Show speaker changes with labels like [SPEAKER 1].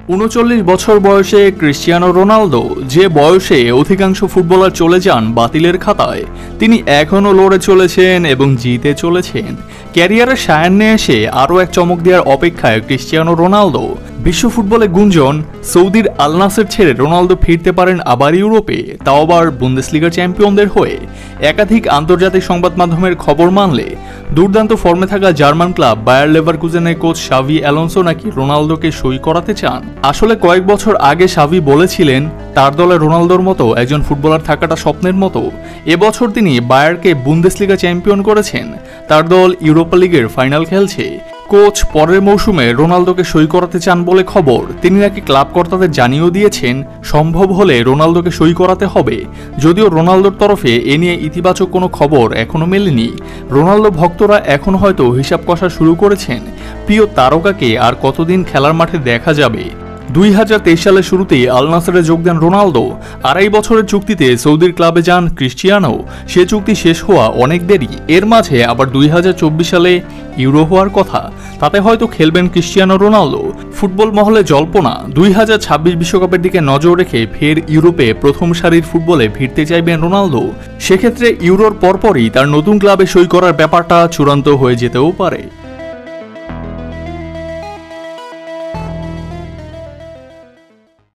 [SPEAKER 1] ৩৯ বছর বয়সে Cristiano Ronaldo যে বয়সে অধিকাংশ ফুটবলার চলে যান বাতিলের খাতায়, তিনি এখনও লড়ে চলেছেন এবং জিতে চলেছেন। ক্যারিয়ারের সায়ান্নে এসে আরও এক চমক দেওয়ার অপেক্ষায় ক্রিস্টিয়ানো রোনালদো। বিশ্ব ফুটবলে গুঞ্জন, সৌদির আল নাসের ছেড়ে রোনালদো ফিরতে পারেন আবার ইউরোপে, তাও আবার বুন্দেসলিগার চ্যাম্পিয়নদের হয়ে। একাধিক আন্তর্জাতিক সংবাদ মাধ্যমের খবর মানলে দুর্দান্ত ফর্মে থাকা জার্মান ক্লাব বায়ার লেভারকুজেনের কোচ শাভি অ্যালোনসো নাকি রোনালদোকে সই করাতে চান। আসলে কয়েক বছর আগে শাভি বলেছিলেন তার দলে রোনালদোর মতো একজন ফুটবলার থাকাটা স্বপ্নের মতো। এবছর তিনি বায়ারকে বুন্দেসলিগা চ্যাম্পিয়ন করেছেন, তার দল ইউরোপা লিগের ফাইনাল খেলছে। কোচ পরের মৌসুমে রোনালদোকে সই করাতে চান বলে খবর। তিনি নাকি ক্লাব কর্তাদের জানিয়েও দিয়েছেন সম্ভব হলে রোনালদোকে সই করাতে হবে, যদিও রোনালদোর তরফে এ নিয়ে ইতিবাচক কোনো খবর এখনো মেলেনি। রোনালদো ভক্তরা এখন হয়তো হিসাব কষা শুরু করেছেন প্রিয় তারকাকে আর কতদিন খেলার মাঠে দেখা যাবে। 2023 সালের শুরুতেই আল নাসরে যোগ দেন রোনালদো। 2.5 বছরের চুক্তিতে সৌদির ক্লাবে যান ক্রিস্টিয়ানো। সে চুক্তি শেষ হওয়া অনেক দেরি। এর মাঝে আবার 2024 সালে ইউরো হওয়ার কথা, তাতে হয়তো খেলবেন ক্রিস্টিয়ানো রোনালদো। ফুটবল মহলে জল্পনা 2026 বিশ্বকাপের দিকে নজর রেখে ফের ইউরোপে প্রথম সারির ফুটবলে ভিড়তে চাইবেন রোনালদো। সেক্ষেত্রে ইউরোর পরপরই তার নতুন ক্লাবে সই করার ব্যাপারটা চূড়ান্ত হয়ে যেতেও পারে।